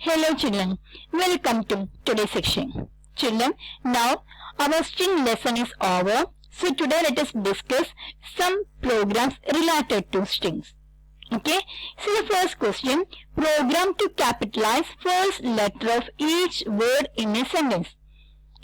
Hello children, welcome to today's section. Children, now our string lesson is over. So today let us discuss some programs related to strings. Okay, so the first question, program to capitalize first letter of each word in a sentence.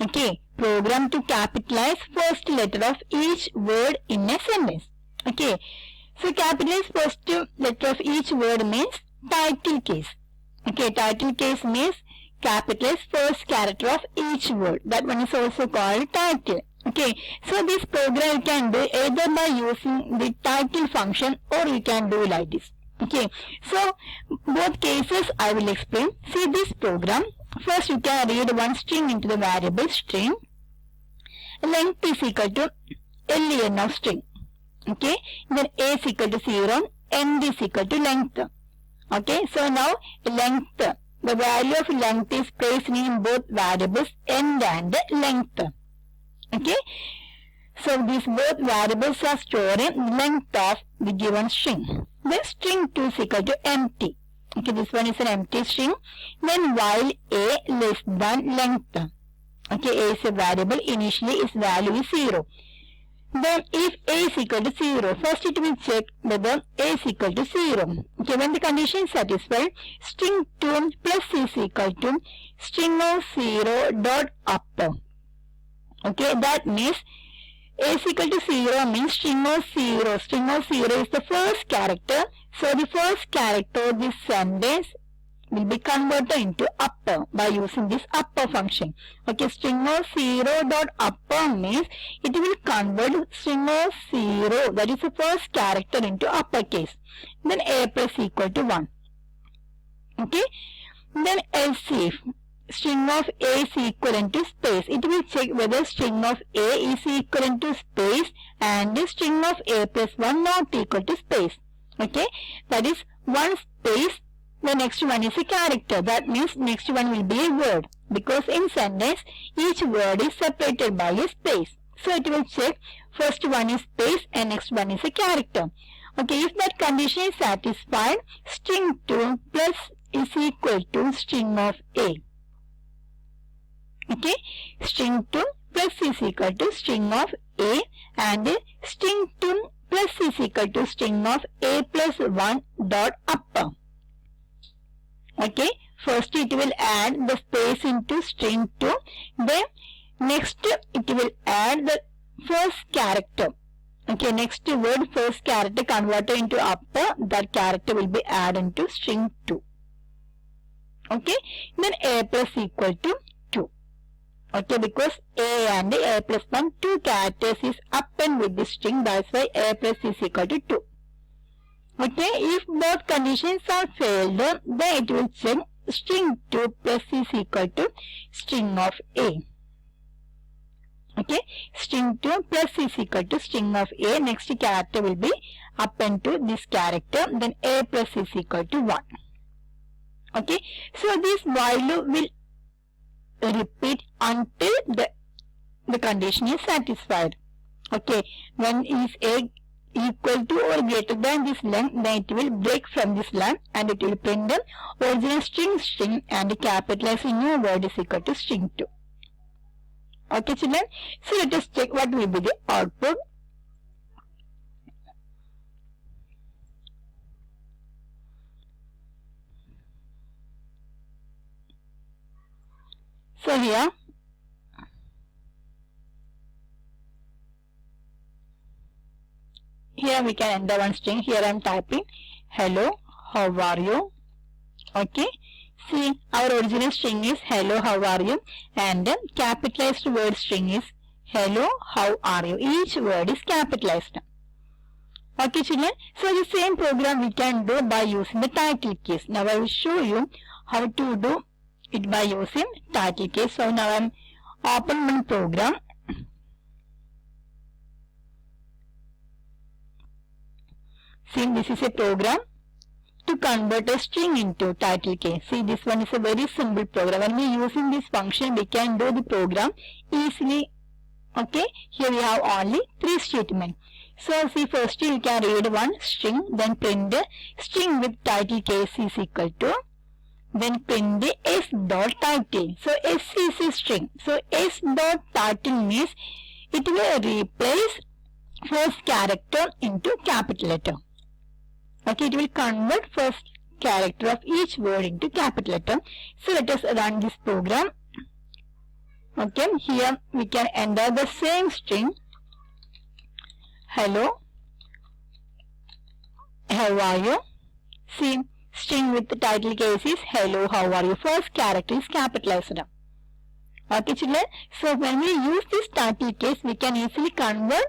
Okay, program to capitalize first letter of each word in a sentence. Okay, so capitalize first letter of each word means title case. Okay, title case means capitalize first character of each word. That one is also called title. Okay, so this program you can do either by using the title function or you can do like this. Okay, so both cases I will explain. See this program. First you can read one string into the variable string. Length is equal to len of string. Okay, then a is equal to 0, end is equal to length. Okay, so now length, the value of length is placed in both variables end and length. Okay, so these both variables are storing length of the given string. Then string 2 is equal to empty. Okay, this one is an empty string. Then while a less than length. Okay, a is a variable, initially its value is 0. Then if a is equal to 0, first it will check whether a is equal to 0. Okay, when the condition is satisfied, string 2 plus is equal to string of 0 dot upper. Okay, that means a is equal to 0 means string of 0. String of 0 is the first character. So the first character of this sentence will be converted into upper by using this upper function. Okay, string of 0 dot upper means it will convert string of 0, that is the first character, into uppercase. Then a plus equal to 1. Okay, then else if string of a is equivalent to space, it will check whether string of a is equivalent to space and string of a plus 1 not equal to space. Okay, that is one space. The next one is a character. That means next one will be a word. Because in sentence, each word is separated by a space. So it will check first one is space and next one is a character. Okay, if that condition is satisfied, string 2 plus is equal to string of a. Okay, string 2 plus is equal to string of a and string 2 plus is equal to string of a plus 1 dot upper. Okay, first it will add the space into string 2, then next it will add the first character. Okay, next word first character converted into upper, that character will be added into string 2. Okay, then a plus equal to 2. Okay, because a and a plus 1, 2 characters is append with the string, that's why a plus is equal to 2. Okay, if both conditions are failed, then it will check string 2 plus is equal to string of a. Okay, string 2 plus is equal to string of a, next character will be append to this character, then a plus is equal to 1. Okay, so this while loop will repeat until the condition is satisfied. Okay, when is a equal to or greater than this length, then it will break from this length and it will print the original string and capitalize a new word is equal to string 2. Okay children, so let us check what will be the output. So here we can enter one string. Here I am typing hello, how are you? Okay, see our original string is hello, how are you, and the capitalized word string is hello, how are you. Each word is capitalized. Okay children, so the same program we can do by using the title case. Now I will show you how to do it by using title case. So now I am open one program. See, this is a program to convert a string into title case. See, this one is a very simple program. When we are using this function, we can do the program easily. Okay, here we have only 3 statements. So, see, first you can read one string, then print the string with title case is equal to then print the s dot title. So s is a string. So s dot title means it will replace first character into capital letter. Okay, it will convert first character of each word into capital letter. So let us run this program. Okay, here we can enter the same string. Hello, how are you? See, string with the title case is hello, how are you? First character is capitalized. Okay, children. So when we use this title case, we can easily convert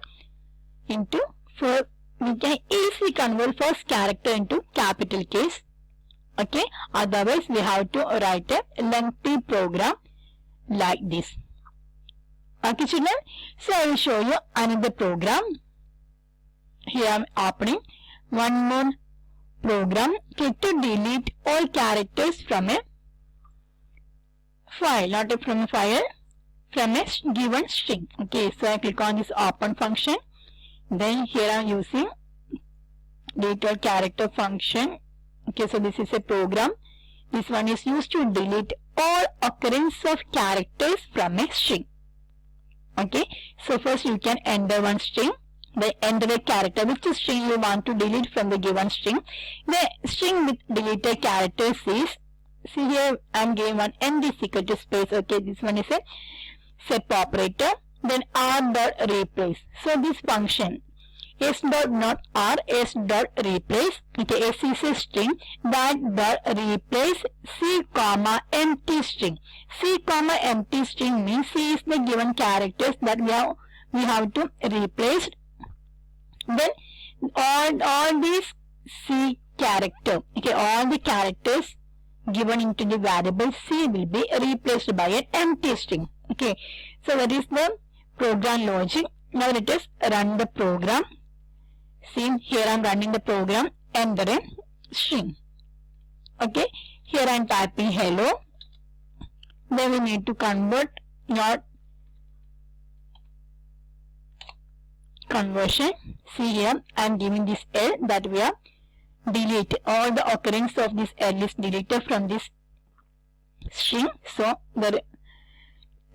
first character into capital case. Okay, otherwise we have to write a lengthy program like this. Okay, children. So I will show you another program. Here I am opening one more program to delete all characters from a file, not from a file, from a given string. Okay, so I click on this open function. Then here I am using delete all character function. Okay, so this is a program. This one is used to delete all occurrence of characters from a string. Okay, so first you can enter one string. Then enter a character, which string you want to delete from the given string. The string with deleted characters is, see here I am giving one n is equal to space. Okay, this one is a sep operator. Then r dot replace. So this function s dot not r, s dot replace. Okay, s is a string that dot replace c comma empty string. C comma empty string means c is the given characters that we have to replace. Then all these c character, okay, all the characters given into the variable c will be replaced by an empty string. Okay, so that is the program logic. Now let us run the program. See, here I am running the program, enter a string. Okay, here I am typing hello. Then we need to convert, not conversion. See here I am giving this L, that we are delete all the occurrence of this L is deleted from this string. So the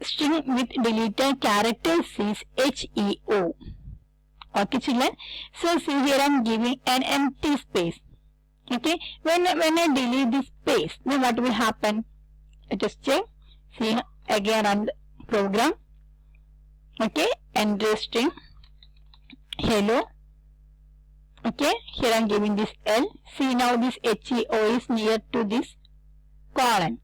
string with deleted characters is HEO. Okay, children. So see here I am giving an empty space. Okay, when I delete this space, then what will happen? Let us check. See, again run the program. Okay, enter string hello. Okay, here I am giving this L. See, now this HEO is near to this colon.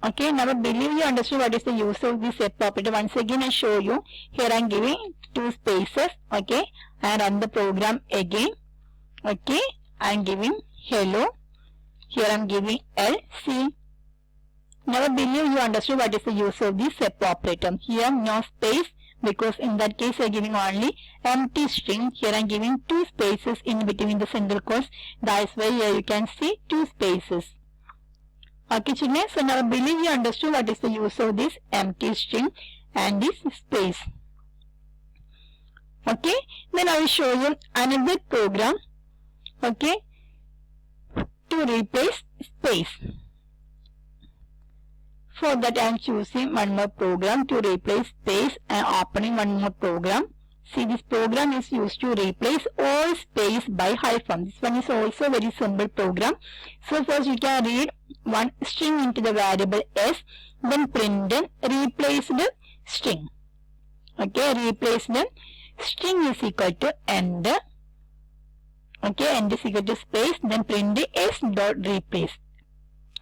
Okay, now I believe you understood what is the use of this sep operator. Once again I show you. Here I am giving two spaces. Okay, and run the program again. Okay, I am giving hello. Here I am giving L. See, now I believe you understood what is the use of this sep operator. Here no space, because in that case I am giving only empty string. Here I am giving two spaces in between the single quotes. That is why here you can see two spaces. Okay, children, so now I believe you understood what is the use of this empty string and this space. Okay, then I will show you another program. Okay, to replace space. For that I am choosing one more program to replace space and opening one more program. See, this program is used to replace all space by hyphen. This one is also very simple program. So first you can read one string into the variable s, then print the replace the string. Okay, replace the string is equal to end. Okay, end is equal to space, then print the s dot replace.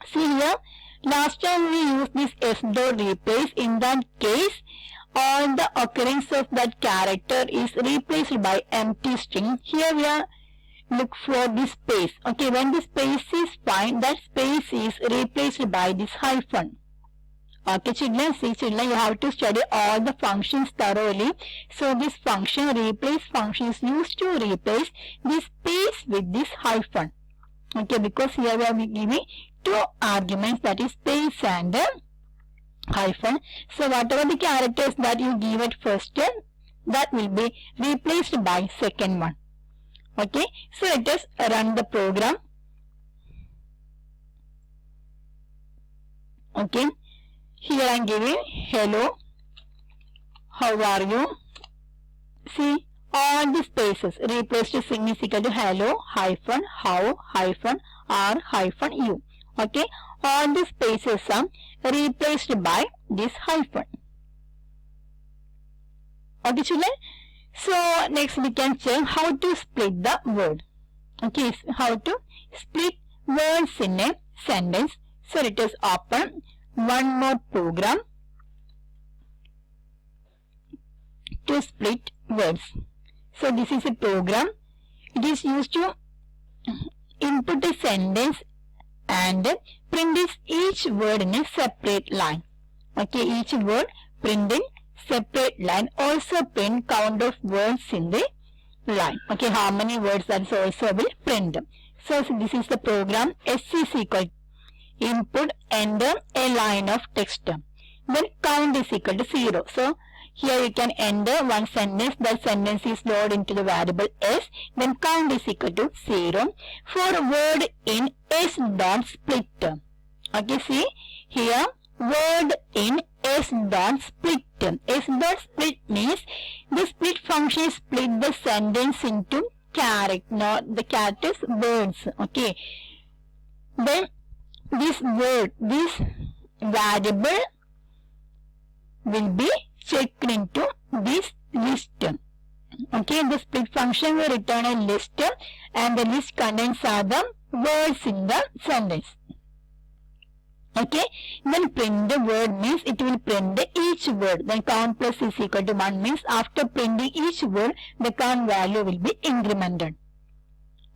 See here, last time we used this s dot replace. In that case, all the occurrence of that character is replaced by empty string. Here we are look for this space. Okay, when the space is found, that space is replaced by this hyphen. Okay, children, see, children, you have to study all the functions thoroughly. So this function, replace function, is used to replace this space with this hyphen. Okay, because here we are giving two arguments, that is space and hyphen. So whatever the characters that you give at first, that will be replaced by second one. Okay, so let us run the program. Okay, here I am giving hello, how are you? See, all the spaces replaced string is equal to hello hyphen how hyphen are hyphen you. Okay, all the spaces are replaced by this hyphen. Okay, children. So next we can check how to split the word. Okay, how to split words in a sentence. So let us open one more program to split words. So this is a program. It is used to input a sentence and print each word in a separate line. Okay, each word print in separate line. Also print count of words in the line. Okay, how many words that also will print. So this is the program. S is equal to input, enter a line of text. Then count is equal to 0. So here you can enter one sentence. That sentence is loaded into the variable s. Then count is equal to 0 for a word in s dot split. Okay, see here word in s dot split. S dot split means the split function split the sentence into character, not the characters, words. Okay, then this word, this variable will be checked into this list. Okay, the split function will return a list and the list contains are the words in the sentence. Okay, then print the word means it will print each word. Then count plus is equal to 1 means after printing each word the count value will be incremented.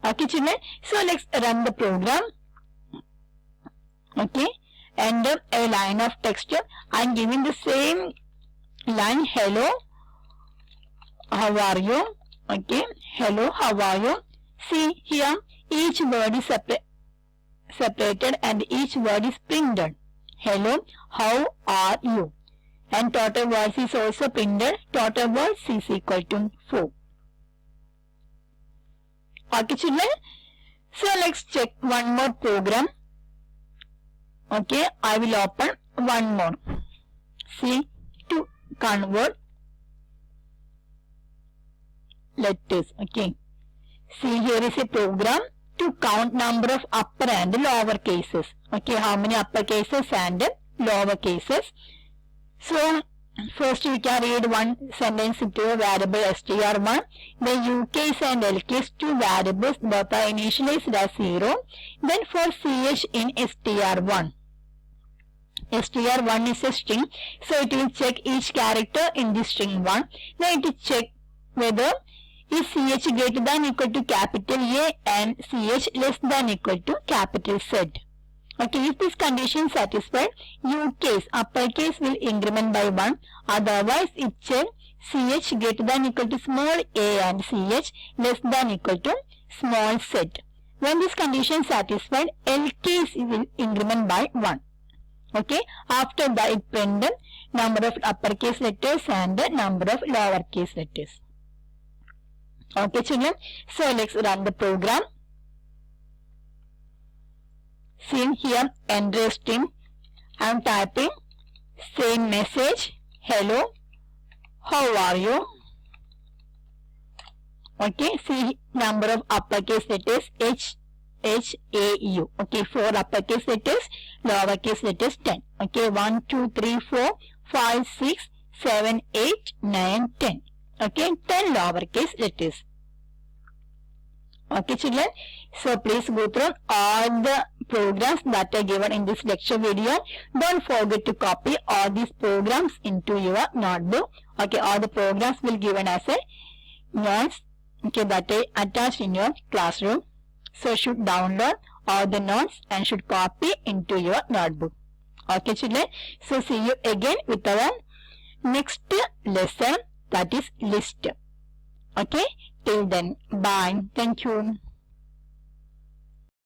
Okay, children. So let's run the program. Okay, enter a line of text. I am giving the same line, hello, how are you? Okay, hello, how are you? See here, each word is separated and each word is printed. Hello, how are you? And total words is also printed. Total words is equal to 4. Okay, children. So let's check one more program. Okay, I will open one more. See, to convert letters. Okay, see here is a program to count number of upper and lower cases. Okay, how many upper cases and lower cases. So first we can read one sentence into a variable str1. Then UKs and LKs, two variables, both are initialized as 0. Then for CH in str1. str1 is a string, so it will check each character in the string 1. Then it will check whether is CH greater than equal to capital A and CH less than equal to capital Z. Okay, if this condition satisfied, UKs, uppercase will increment by 1. Otherwise, it checks CH greater than equal to small a and CH less than equal to small z. When this condition satisfied, LKs will increment by 1. Okay, after that it print the number of uppercase letters and the number of lowercase letters. Okay, children. So let's run the program. See here, enter string. I am typing same message. Hello, how are you? Okay, see number of uppercase letters H, A, U. Okay, 4 uppercase letters, lowercase letters 10. Okay, 1, 2, 3, 4, 5, 6, 7, 8, 9, 10. Okay, 10 lowercase letters. Okay, children. So please go through all the programs that are given in this lecture video. Don't forget to copy all these programs into your notebook. Okay, all the programs will given as a notes. Okay, that are attached in your classroom. So should download all the notes and should copy into your notebook. Okay, children. So see you again with our next lesson, that is list. Okay, till then, bye. Thank you.